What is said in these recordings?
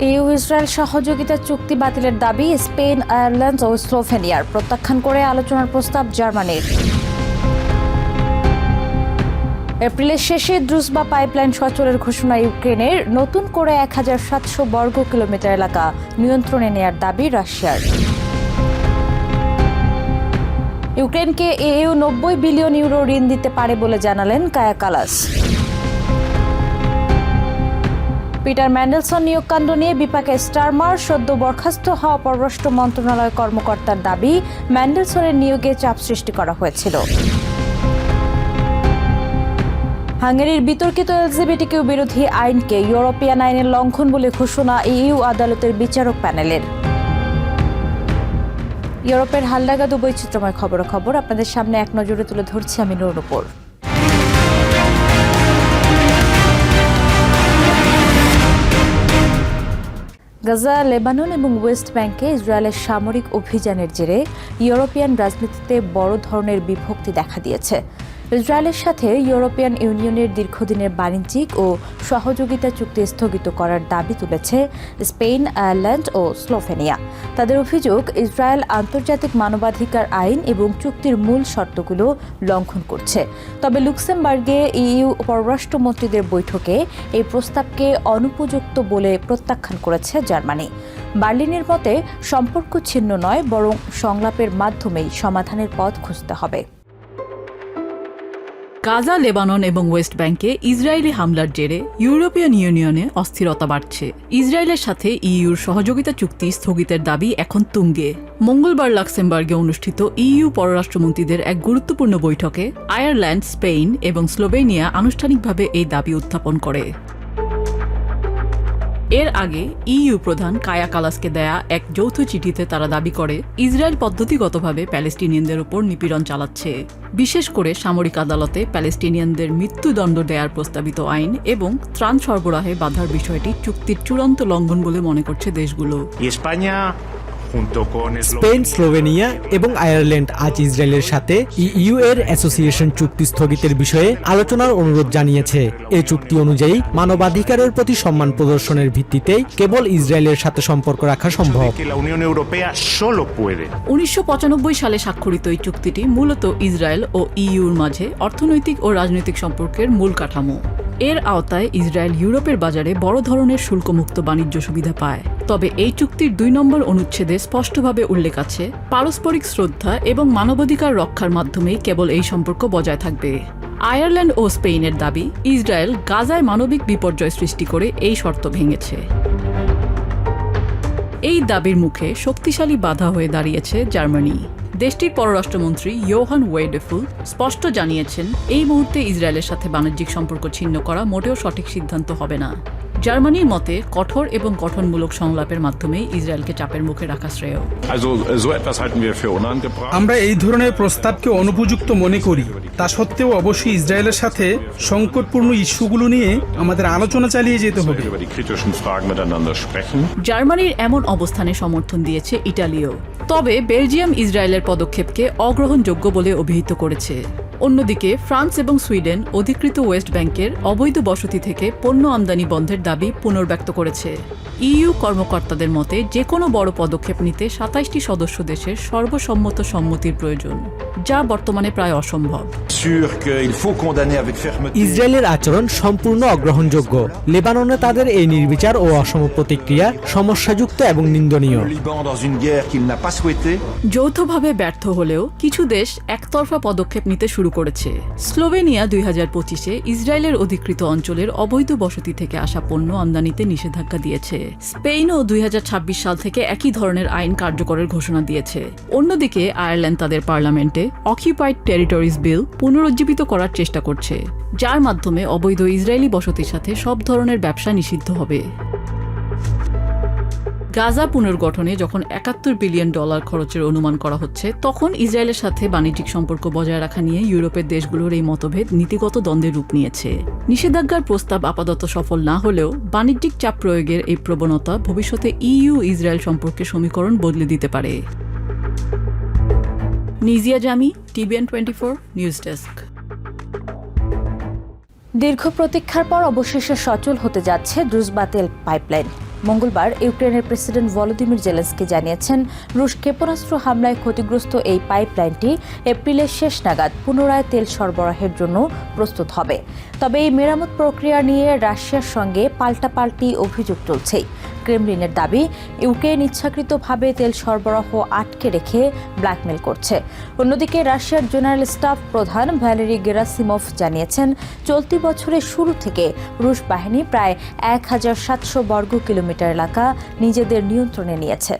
You Israel সহযোগিতা চুক্তি বাতিলের দাবি স্পেন, আয়ারল্যান্ড ও স্লোভেনিয়ার। প্রত্যাখ্যান করে আলোচনার প্রস্তাব জার্মানির। এপ্রিলের শেষে দ্রুজবা পাইপলাইন সচলের ঘোষণা ইউক্রেনের। নতুন করে 1700 বর্গ কিলোমিটার এলাকা নিয়ন্ত্রণে নেয়ার দাবি রাশিয়ার। ইউক্রেনকে ইউ 90 বিলিয়ন ইউরো ঋণ দিতে পারে বলে জানালেন কায়া কালাস। পিটার ম্যান্ডেলসন নিয়োগকাণ্ড নিয়ে বিপাকে স্টারমার। সদ্য বরখাস্ত হওয়া পররাষ্ট্র মন্ত্রণালয় কর্মকর্তার দাবি, ম্যান্ডেলসনের নিয়োগে চাপ সৃষ্টি করা হয়েছিল। হাঙ্গেরির বিতর্কিত এলজিবিটিকিউ বিরোধী আইনকে ইউরোপিয়ান আইনের লঙ্ঘন বলে ঘোষণা ইউ আদালতের বিচারক প্যানেলের। ইউরোপের হালনাগাদ ও বৈচিত্র্যময় খবর আপনাদের সামনে এক নজরে তুলে ধরছি আমি নূর। গাজা, লেবানন এবং ওয়েস্ট ব্যাংকে ইসরায়েলের সামরিক অভিযানের জেরে ইউরোপিয়ান রাজনীতিতে বড় ধরনের বিভক্তি দেখা দিয়েছে। ইসরায়েলের সাথে ইউরোপিয়ান ইউনিয়নের দীর্ঘদিনের বাণিজ্যিক ও সহযোগিতা চুক্তি স্থগিত করার দাবি তুলেছে স্পেন, আয়ারল্যান্ড ও স্লোভেনিয়া। তাদের অভিযোগ, ইসরায়েল আন্তর্জাতিক মানবাধিকার আইন এবং চুক্তির মূল শর্তগুলো লঙ্ঘন করছে। তবে লুক্সেমবার্গে ইইউ পররাষ্ট্রমন্ত্রীদের বৈঠকে এই প্রস্তাবকে অনুপযুক্ত বলে প্রত্যাখ্যান করেছে জার্মানি। বার্লিনের মতে সম্পর্ক ছিন্ন নয়, বরং সংলাপের মাধ্যমেই সমাধানের পথ খুঁজতে হবে। গাজা, লেবানন এবং ওয়েস্ট ব্যাংকে ইসরায়েলি হামলার জেরে ইউরোপিয়ান ইউনিয়নে অস্থিরতা বাড়ছে। ইসরায়েলের সাথে ইইউর সহযোগিতা চুক্তি স্থগিতের দাবি এখন তুঙ্গে। মঙ্গলবার লাক্সেমবার্গে অনুষ্ঠিত ইইউ পররাষ্ট্রমন্ত্রীদের এক গুরুত্বপূর্ণ বৈঠকে আয়ারল্যান্ড, স্পেন এবং স্লোভেনিয়া আনুষ্ঠানিকভাবে এই দাবি উত্থাপন করে। এর আগে ইইউ প্রধান কায়া কালাসকে দেয়া এক যৌথ চিঠিতে তারা দাবি করে, ইসরায়েল পদ্ধতিগতভাবে প্যালেস্টিনিয়ানদের উপর নিপীড়ন চালাচ্ছে, বিশেষ করে সামরিক আদালতে প্যালেস্টিনিয়ানদের মৃত্যুদণ্ড দেওয়ার প্রস্তাবিত আইন এবং ত্রাণ সরবরাহে বাধার বিষয়টি চুক্তির চূড়ান্ত লঙ্ঘন বলে মনে করছে দেশগুলো। স্পেন, স্লোভেনিয়া এবং আয়ারল্যান্ড আজ ইসরায়েলের সাথে ইইউ এর অ্যাসোসিয়েশন চুক্তি স্থগিতের বিষয়ে আলোচনার অনুরোধ জানিয়েছে। এই চুক্তি অনুযায়ী মানবাধিকারের প্রতি সম্মান প্রদর্শনের ভিত্তিতেই কেবল ইসরায়েলের সাথে সম্পর্ক রাখা সম্ভব। 1995 সালে স্বাক্ষরিত এই চুক্তিটি মূলত ইসরায়েল ও ইইউর মাঝে অর্থনৈতিক ও রাজনৈতিক সম্পর্কের মূল কাঠামো। এর আওতায় ইসরায়েল ইউরোপের বাজারে বড় ধরনের শুল্কমুক্ত বাণিজ্য সুবিধা পায়। তবে এই চুক্তির 2 নম্বর অনুচ্ছেদে স্পষ্টভাবে উল্লেখ আছে, পারস্পরিক শ্রদ্ধা এবং মানবাধিকার রক্ষার মাধ্যমেই কেবল এই সম্পর্ক বজায় থাকবে। আয়ারল্যান্ড ও স্পেনের দাবি, ইসরায়েল গাজায় মানবিক বিপর্যয় সৃষ্টি করে এই শর্ত ভেঙেছে। এই দাবির মুখে শক্তিশালী বাধা হয়ে দাঁড়িয়েছে জার্মানি। দেশটির পররাষ্ট্রমন্ত্রী ইয়োহান ওয়েডেফুল স্পষ্ট জানিয়েছেন, এই মুহূর্তে ইসরায়েলের সাথে বাণিজ্যিক সম্পর্ক ছিন্ন করা মোটেও সঠিক সিদ্ধান্ত হবে না। জার্মানির মতে কঠোর এবং গঠনমূলক সংলাপের মাধ্যমে ইসরায়েলকে চাপের মুখে রাখা শ্রেয়। আমরা এই ধরনের প্রস্তাবকে অনুপযুক্ত মনে করি। তা সত্ত্বেও অবশ্যই ইসরায়েলের সাথে সংকটপূর্ণ ইস্যুগুলো নিয়ে আমাদের আলোচনা চালিয়ে যেতে হবে। জার্মানির এমন অবস্থানে সমর্থন দিয়েছে ইটালিও। তবে বেলজিয়াম ইসরায়েলের পদক্ষেপকে অগ্রহণযোগ্য বলে অভিহিত করেছে। অন্যদিকে ফ্রান্স এবং সুইডেন অধিকৃত ওয়েস্ট ব্যাংকের অবৈধ বসতি থেকে পণ্য আমদানি বন্ধের দাবি পুনর্ব্যক্ত করেছে। ইইউ কর্মকর্তাদের মতে যে কোনো বড় পদক্ষেপ নিতে 27টি সদস্য দেশের সর্বসম্মত সম্মতির প্রয়োজন, যা বর্তমানে প্রায় অসম্ভব। ইসরায়েলের আচরণ সম্পূর্ণ অগ্রহণযোগ্য। লেবাননে তাদের এই নির্বিচার ও অসম প্রতিক্রিয়া সমস্যাযুক্ত এবং নিন্দনীয়। যৌথভাবে ব্যর্থ হলেও কিছু দেশ একতরফা পদক্ষেপ নিতে শুরু করেছে। স্লোভেনিয়া 2025-এ ইসরায়েলের অধিকৃত অঞ্চলের অবৈধ বসতি থেকে আসা পণ্য আমদানিতে নিষেধাজ্ঞা দিয়েছে। স্পেনও 2026 সাল থেকে একই ধরনের আইন কার্যকরের ঘোষণা দিয়েছে। অন্যদিকে আয়ারল্যান্ড তাদের পার্লামেন্টে অকিউপাইড টেরিটরিজ বিল পুনরুজ্জীবিত করার চেষ্টা করছে, যার মাধ্যমে অবৈধ ইসরায়েলি বসতির সাথে সব ধরনের ব্যবসা নিষিদ্ধ হবে। গাজা পুনর্গঠনে যখন $71 বিলিয়ন খরচের অনুমান করা হচ্ছে, তখন ইসরায়েলের সাথে বাণিজ্যিক সম্পর্ক বজায় রাখা নিয়ে ইউরোপের দেশগুলোর এই মতভেদ নীতিগত দ্বন্দ্বের রূপ নিয়েছে। নিষেধাজ্ঞার প্রস্তাব আপাতত সফল না হলেও বাণিজ্যিক চাপ প্রয়োগের এই প্রবণতা ভবিষ্যতে ইইউ ইসরায়েল সম্পর্কের সমীকরণ বদলে দিতে পারে। নিজিয়া জামি, TVN 24 নিউজ ডেস্ক। দীর্ঘ প্রতীক্ষার পর অবশেষে সচল হতে যাচ্ছে দ্রুজ পাইপলাইন। মঙ্গলবার ইউক্রেনের প্রেসিডেন্ট ভলোদিমির জেলেনস্কি জানিয়েছেন, রুশ ক্ষেপণাস্ত্র হামলায় ক্ষতিগ্রস্ত এই পাইপলাইনটি এপ্রিলের শেষ নাগাদ পুনরায় তেল সরবরাহের জন্য প্রস্তুত হবে। তবে এই মেরামত প্রক্রিয়া নিয়ে রাশিয়ার সঙ্গে পাল্টাপাল্টি অভিযোগ চলছেই। ক্রেমলিনের দাবি, ইউক্রেন ইচ্ছাকৃতভাবে তেল সরবরাহ আটকে রেখে ব্ল্যাকমেল করছে। অন্যদিকে রাশিয়ার জেনারেল স্টাফ প্রধান ভ্যালেরি গেরাসিমভ জানিয়েছেন, চলতি বছরের শুরু থেকে রুশ বাহিনী প্রায় 1700 বর্গ কিলোমিটার এলাকা নিজেদের নিয়ন্ত্রণে নিয়েছে।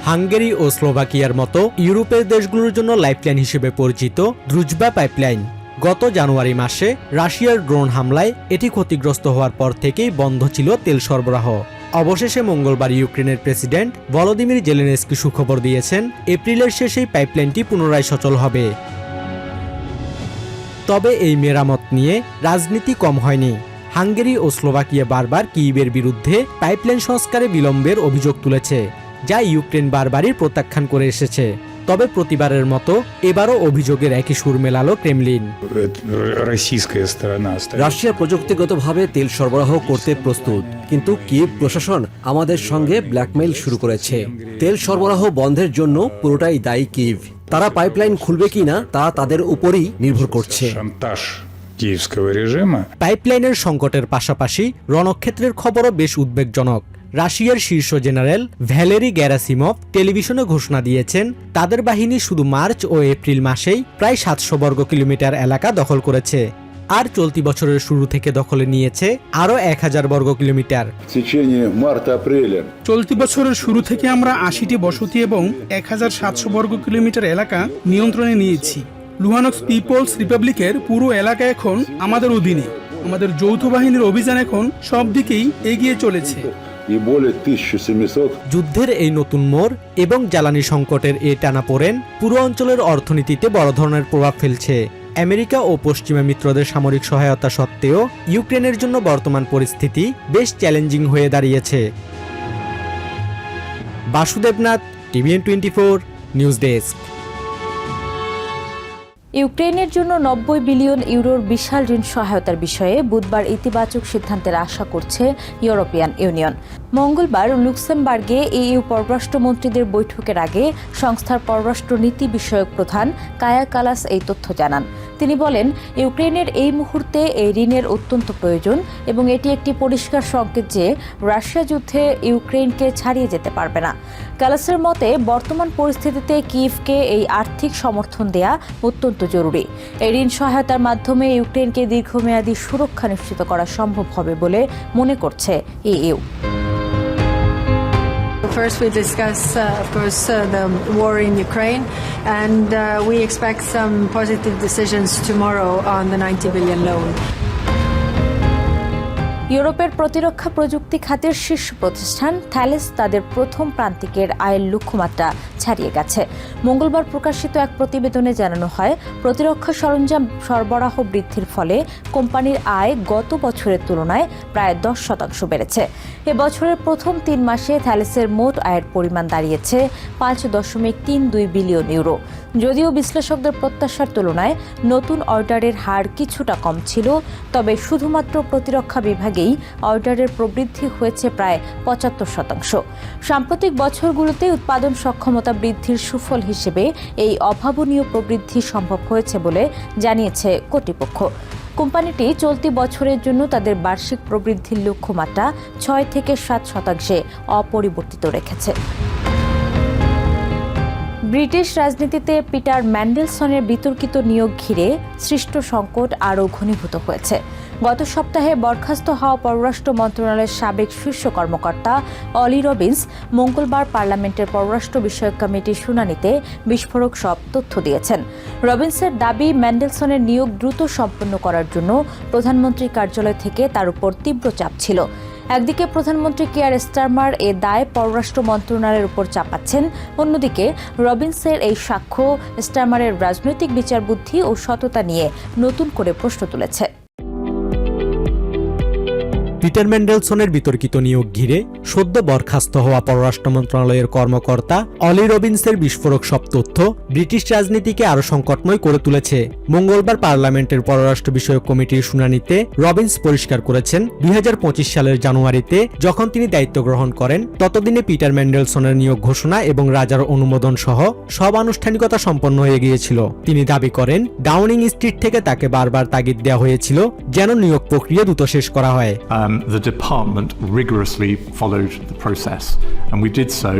হাঙ্গেরি ও স্লোভাকিয়ার মতো ইউরোপের দেশগুলোর জন্য লাইফলাইন হিসেবে পরিচিত দ্রুজবা পাইপলাইন গত জানুয়ারি মাসে রাশিয়ার ড্রোন হামলায় এটি ক্ষতিগ্রস্ত হওয়ার পর থেকেই বন্ধ ছিল তেল সরবরাহ। অবশেষে মঙ্গলবার ইউক্রেনের প্রেসিডেন্ট ভলোদিমির জেলেনস্কি সুখবর দিয়েছেন, এপ্রিলের শেষেই পাইপলাইনটি পুনরায় সচল হবে। তবে এই মেরামত নিয়ে রাজনীতি কম হয়নি। হাঙ্গেরি ও স্লোভাকিয়া বারবার কিয়েভের বিরুদ্ধে পাইপলাইন সংস্কারে বিলম্বের অভিযোগ তুলেছে, যা ইউক্রেন বারবারই প্রত্যাখ্যান করে এসেছে। তবে প্রতিবারের মতো এবারও অভিযোগের একই সুর মেলালো ক্রেমলিন। রাশিয়া প্রযুক্তিগতভাবে তেল সরবরাহ করতে প্রস্তুত, কিন্তু কিয়েভ প্রশাসন আমাদের সঙ্গে ব্ল্যাকমেইল শুরু করেছে। তেল সরবরাহ বন্ধের জন্য পুরোটাই দায়ী কিয়েভ। তারা পাইপলাইন খুলবে কিনা তা তাদের উপরই নির্ভর করছে। পাইপলাইনের সংকটের পাশাপাশি রণক্ষেত্রের খবরও বেশ উদ্বেগজনক। রাশিয়ার শীর্ষ জেনারেল ভ্যালেরি গ্যারাসিমভ টেলিভিশনে ঘোষণা দিয়েছেন, তাদের বাহিনী শুধু মার্চ ও এপ্রিল মাসেই প্রায় 700 বর্গ কিলোমিটার এলাকা দখল করেছে, আর চলতি বছরের শুরু থেকে দখলে নিয়েছে আরও 1000 বর্গ কিলোমিটার। চলতি বছরের শুরু থেকে আমরা 80টি বসতি এবং 1700 বর্গ কিলোমিটার এলাকা নিয়ন্ত্রণে নিয়েছি। লুহানস্ক পিপলস রিপাবলিকের পুরো এলাকা এখন আমাদের অধীনে। আমাদের যৌথ বাহিনীর অভিযান এখন সব দিকেই এগিয়ে চলেছে। যুদ্ধের এই নতুন মোড় এবং জ্বালানি সংকটের এই টানাপোড়েন পুরো অঞ্চলের অর্থনীতিতে বড় ধরনের প্রভাব ফেলছে। আমেরিকা ও পশ্চিমা মিত্রদের সামরিক সহায়তা সত্ত্বেও ইউক্রেনের জন্য বর্তমান পরিস্থিতি বেশ চ্যালেঞ্জিং হয়ে দাঁড়িয়েছে। Basudebnath, TVN 24 news desk. ইউক্রেনের জন্য 90 বিলিয়ন ইউরোর বিশাল ঋণ সহায়তার বিষয়ে বুধবার ইতিবাচক সিদ্ধান্তের আশা করছে ইউরোপিয়ান ইউনিয়ন। মঙ্গলবার লুক্সেমবার্গে EU পররাষ্ট্রমন্ত্রীদের বৈঠকের আগে সংস্থার পররাষ্ট্র নীতি বিষয়ক প্রধান কায়া কালাস এই তথ্য জানান। তিনি বলেন, ইউক্রেনের এই মুহূর্তে এই ঋণের অত্যন্ত প্রয়োজন এবং এটি একটি পরিষ্কার সংকেত যে রাশিয়া যুদ্ধে ইউক্রেনকে ছাড়িয়ে যেতে পারবে না। কালাসের মতে, বর্তমান পরিস্থিতিতে কিয়েভকে এই আর্থিক সমর্থন দেয়া অত্যন্ত জরুরি। এই ঋণ সহায়তার মাধ্যমে ইউক্রেনকে দীর্ঘমেয়াদী সুরক্ষা নিশ্চিত করা সম্ভব হবে বলে মনে করছে EU। First, we discuss, of course, the war in Ukraine, and we expect some positive decisions tomorrow on the 90 billion loan. ইউরোপের প্রতিরক্ষা প্রযুক্তি খাতের শীর্ষ প্রতিষ্ঠান থ্যালেস তাদের প্রথম প্রান্তিকের আয়ের লক্ষ্যমাত্রা ছাড়িয়ে গেছে। মঙ্গলবার প্রকাশিত এক প্রতিবেদনে জানানো হয়, প্রতিরক্ষা সরঞ্জাম সরবরাহ বৃদ্ধির ফলে কোম্পানির আয় গত বছরের তুলনায় প্রায় 10% বেড়েছে। এবছরের প্রথম 3 মাসে থ্যালেসের মোট আয়ের পরিমাণ দাঁড়িয়েছে 5.32 বিলিয়ন ইউরো। যদিও বিশ্লেষকদের প্রত্যাশার তুলনায় নতুন অর্ডারের হার কিছুটা কম ছিল, তবে শুধুমাত্র প্রতিরক্ষা বিভাগেই অর্ডারের প্রবৃদ্ধি হয়েছে প্রায় 75%। সাম্প্রতিক বছরগুলোতে উৎপাদন সক্ষমতা বৃদ্ধির সুফল হিসেবে এই অভাবনীয় প্রবৃদ্ধি সম্ভব হয়েছে বলে জানিয়েছে কর্তৃপক্ষ। কোম্পানিটি চলতি বছরের জন্য তাদের বার্ষিক প্রবৃদ্ধির লক্ষ্যমাত্রা 6 থেকে 7% অপরিবর্তিত রেখেছে। ব্রিটিশ রাজনীতিতে পিটার ম্যান্ডেলসনের বিতর্কিত নিয়োগ ঘিরে সৃষ্ট সংকট আরও ঘনীভূত হয়েছে। গত সপ্তাহে বরখাস্ত হওয়া পররাষ্ট্র মন্ত্রণালয়ের সাবেক শীর্ষ কর্মকর্তা অলি রবিন্স মঙ্গলবার পার্লামেন্টের পররাষ্ট্র বিষয়ক কমিটির শুনানিতে বিস্ফোরক সব তথ্য দিয়েছেন। রবিন্সের দাবি, ম্যান্ডেলসনের নিয়োগ দ্রুত সম্পন্ন করার জন্য প্রধানমন্ত্রীর কার্যালয় থেকে তার উপর তীব্র চাপ ছিল। একদিকে প্রধানমন্ত্রী কিয়ার স্টারমার এ দায় পররাষ্ট্র মন্ত্রণালয়ের উপর চাপাচ্ছেন, অন্যদিকে রবিন্সের এই সাক্ষ্য স্টারমারের রাজনৈতিক বিচারবুদ্ধি ও সততা নিয়ে নতুন করে প্রশ্ন তুলেছে। পিটার ম্যান্ডেলসনের বিতর্কিত নিয়োগ ঘিরে সদ্য বরখাস্ত হওয়া পররাষ্ট্র মন্ত্রণালয়ের কর্মকর্তা অলি রবিন্সের বিস্ফোরক সব তথ্য ব্রিটিশ রাজনীতিকে আরও সংকটময় করে তুলেছে। মঙ্গলবার পার্লামেন্টের পররাষ্ট্র বিষয়ক কমিটির শুনানিতে রবিন্স পরিষ্কার করেছেন 2025 সালের জানুয়ারিতে যখন তিনি দায়িত্ব গ্রহণ করেন ততদিনে পিটার ম্যান্ডেলসনের নিয়োগ ঘোষণা এবং রাজার অনুমোদন সহ সব আনুষ্ঠানিকতা সম্পন্ন হয়ে গিয়েছিল। তিনি দাবি করেন ডাউনিং স্ট্রিট থেকে তাকে বারবার তাগিদ দেওয়া হয়েছিল যেন নিয়োগ প্রক্রিয়া দ্রুত শেষ করা হয়। The department rigorously followed the process, and we did so,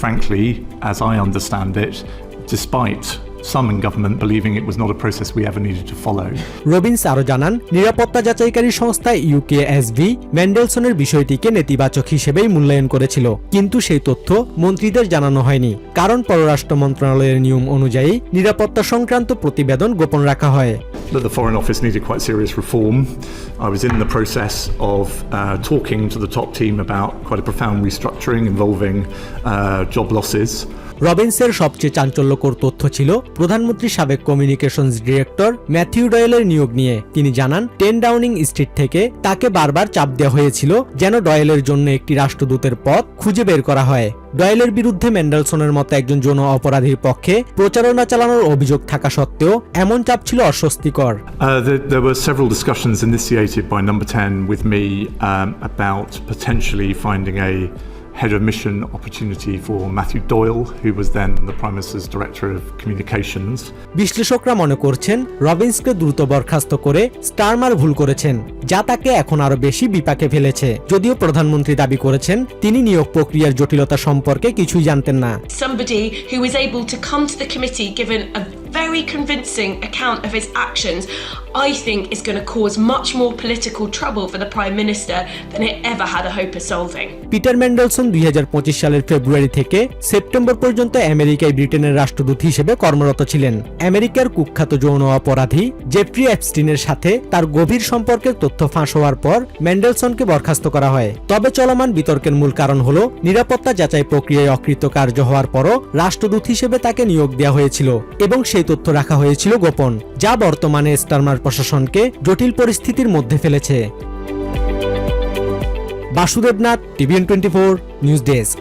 frankly, as I understand it, despite some in government believing it was not a process we ever needed to follow. Robbins আরও জানান, নিরাপত্তা যাচাইকারী সংস্থা ইউকেএসবি ম্যান্ডেলসনের বিষয়টিকে নেতিবাচক হিসেবেই মূল্যায়ন করেছিল, কিন্তু সেই তথ্য মন্ত্রীদের জানানো হয়নি, কারণ পররাষ্ট্র মন্ত্রণালয়ের নিয়ম অনুযায়ী নিরাপত্তা সংক্রান্ত প্রতিবেদন গোপন রাখা হয়। That the Foreign Office needed quite serious reform. I was in the process of talking to the top team about quite a profound restructuring involving job losses. রবিন্সের সবচেয়ে চাঞ্চল্যকর তথ্য ছিল প্রধানমন্ত্রীর সাবেক কমিউনিকেশনস ডিরেক্টর ম্যাথিউ ডয়েলের নিয়োগ নিয়ে। তিনি জানান 10 ডাউনিং স্ট্রিট থেকে তাকে বারবার চাপ দেওয়া হয়েছিল যেন ডয়েলের জন্য একটি রাষ্ট্রদূতের পদ খুঁজে বের করা হয়। ডয়েলের বিরুদ্ধে ম্যান্ডেলসনের মতো একজন যৌন অপরাধীর পক্ষে প্রচারণা চালানোর অভিযোগ থাকা সত্ত্বেও এমন চাপ ছিল অস্বস্তিকর। There were several discussions initiated by Number 10 with me about potentially finding a head of mission opportunity for Matthew Doyle, who was then the Prime Minister's Director of Communications. বিশ্লেষকরা মনে করছেন রবিন্সকে দ্রুত বরখাস্ত করে স্টারমার ভুল করেছেন, যা তাকে এখন আরো বেশি বিপাকে ফেলেছে। যদিও প্রধানমন্ত্রী দাবি করেছেন তিনি নিয়োগ প্রক্রিয়ার জটিলতা সম্পর্কে কিছুই জানতেন না। Somebody who was able to come to the committee given a very convincing account of his actions, I think is going to cause much more political trouble for the Prime Minister than it ever had a hope of solving. Peter Mandelson 2025 সালের ফেব্রুয়ারি থেকে September পর্যন্ত আমেরিকায় ব্রিটেনের রাষ্ট্রদূত হিসেবে কর্মরত ছিলেন। আমেরিকার কুখ্যাত যৌন অপরাধী জেফ্রি এপস্টিনের সাথে তার গভীর সম্পর্কের তথ্য ফাঁস হওয়ার পর ম্যান্ডেলসনকে বরখাস্ত করা হয়। তবে চলমান বিতর্কের মূল কারণ হলো নিরাপত্তা যাচাই প্রক্রিয়ায় অকৃতকার্য হওয়ার পরও রাষ্ট্রদূত হিসেবে তাকে নিয়োগ দেওয়া হয়েছিল এবং সেই তথ্য রাখা হয়েছিল গোপন, যা বর্তমানে স্টারমার প্রশাসনকে জটিল পরিস্থিতির মধ্যে ফেলেছে। Basudebnath, TVN 24 news desk.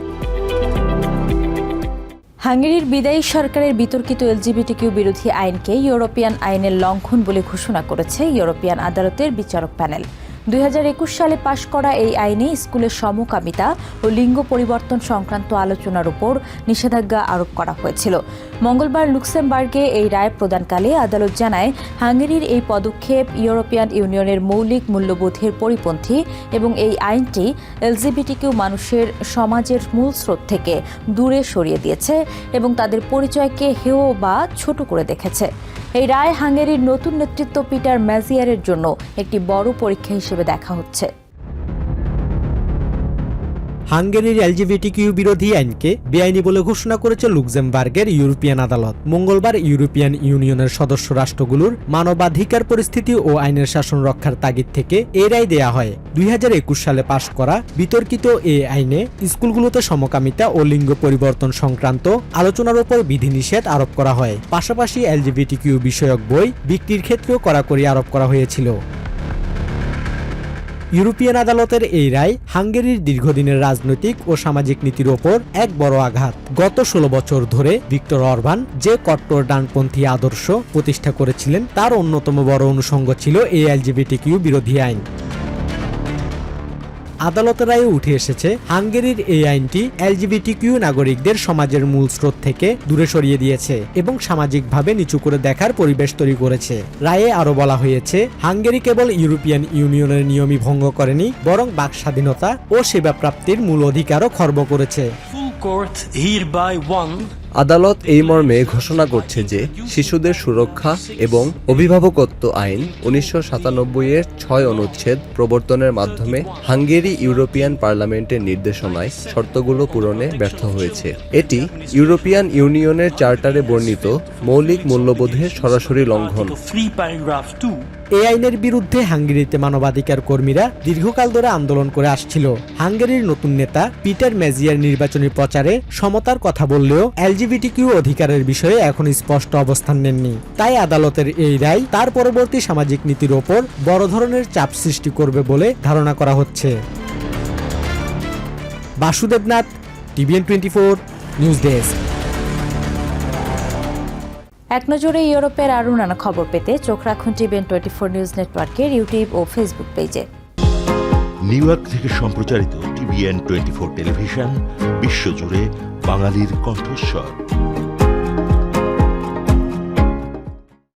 হাঙ্গেরির বিদায়ী সরকারের বিতর্কিত এলজিবিটিকিউ বিরোধী আইনকে ইউরোপিয়ান আইনের লঙ্ঘন বলে ঘোষণা করেছে ইউরোপিয়ান আদালতের বিচারক প্যানেল। 2021 সালে পাশ করা এই আইনে স্কুলের সমকামিতা ও লিঙ্গ পরিবর্তন সংক্রান্ত আলোচনার উপর নিষেধাজ্ঞা আরোপ করা হয়েছিল। মঙ্গলবার লুক্সেমবার্গে এই রায় প্রদানকালে আদালত জানায় হাঙ্গেরির এই পদক্ষেপ ইউরোপিয়ান ইউনিয়নের মৌলিক মূল্যবোধের পরিপন্থী এবং এই আইনটি এলজিবিটিকিউ মানুষের সমাজের মূল স্রোত থেকে দূরে সরিয়ে দিয়েছে এবং তাদের পরিচয়কে হেয় বা ছোট করে দেখেছে। এই রায় হাঙ্গেরির নতুন নেতৃত্ব পিটার ম্যাজিয়ারের জন্য একটি বড় পরীক্ষা হিসেবে দেখা হচ্ছে। হাঙ্গেরির এলজিবিটিকিউ বিরোধী আইনকে বেআইনি বলে ঘোষণা করেছে লুক্সেমবার্গের ইউরোপিয়ান আদালত। মঙ্গলবার ইউরোপিয়ান ইউনিয়নের সদস্য রাষ্ট্রগুলোর মানবাধিকার পরিস্থিতি ও আইনের শাসন রক্ষার তাগিদ থেকে এই রায় দেয়া হয়। 2021 সালে পাশ করা বিতর্কিত এই আইনে স্কুলগুলোতে সমকামিতা ও লিঙ্গ পরিবর্তন সংক্রান্ত আলোচনার উপর বিধিনিষেধ আরোপ করা হয়। পাশাপাশি এলজিবিটিকিউ বিষয়ক বই বিক্রির ক্ষেত্রেও কড়াকড়ি আরোপ করা হয়েছিল। ইউরোপিয়ান আদালতের এই রায় হাঙ্গেরির দীর্ঘদিনের রাজনৈতিক ও সামাজিক নীতির ওপর এক বড় আঘাত। গত 16 বছর ধরে ভিক্টর অরবান যে কট্টর ডানপন্থী আদর্শ প্রতিষ্ঠা করেছিলেন তার অন্যতম বড় অনুষঙ্গ ছিল এই এলজিবিটিকিউ বিরোধী আইন। আদালতের রায়ে উঠে এসেছে হাঙ্গেরির এই আইনটি এলজিবিটিকিউ নাগরিকদের সমাজের মূল স্রোত থেকে দূরে সরিয়ে দিয়েছে এবং সামাজিকভাবে নিচু করে দেখার পরিবেশ তৈরি করেছে। রায়ে আরো বলা হয়েছে হাঙ্গেরি কেবল ইউরোপিয়ান ইউনিয়নের নিয়মই ভঙ্গ করেনি, বরং বাক স্বাধীনতা ও সেবা প্রাপ্তির মূল অধিকারও খর্ব করেছে। আদালত এই মর্মে ঘোষণা করছে যে শিশুদের সুরক্ষা এবং অভিভাবকত্ব আইন 1997 6 অনুচ্ছেদ প্রবর্তনের মাধ্যমে হাঙ্গেরি ইউরোপিয়ান পার্লামেন্টের নির্দেশনায় শর্তগুলো পূরণে ব্যর্থ হয়েছে। এটি ইউরোপিয়ান ইউনিয়নের চার্টারে বর্ণিত মৌলিক মূল্যবোধের সরাসরি লঙ্ঘন। এই আইনের বিরুদ্ধে হাঙ্গেরিতে মানবাধিকার কর্মীরা দীর্ঘকাল ধরে আন্দোলন করে আসছিল। হাঙ্গেরির নতুন নেতা পিটার ম্যাজিয়ার নির্বাচনী প্রচারে সমতার কথা বললেও এলজিবিটিকিউ অধিকারের বিষয়ে এখন স্পষ্ট অবস্থান নেননি। তাই আদালতের এই রায় তার পরবর্তী সামাজিক নীতির ওপর বড় ধরনের চাপ সৃষ্টি করবে বলে ধারণা করা হচ্ছে। Basudebnath, TVN 24 news desk. এক নজরে ইউরোপের আরও নানা খবর পেতে চোখ রাখুন টিভিএন 24 নিউজ নেটওয়ার্কের ইউটিউব ও ফেসবুক পেজে। নিউ ইয়র্ক থেকে সম্প্রচারিত টিভিএন 24 টেলিভিশন বিশ্বজুড়ে বাঙালির কণ্ঠস্বর।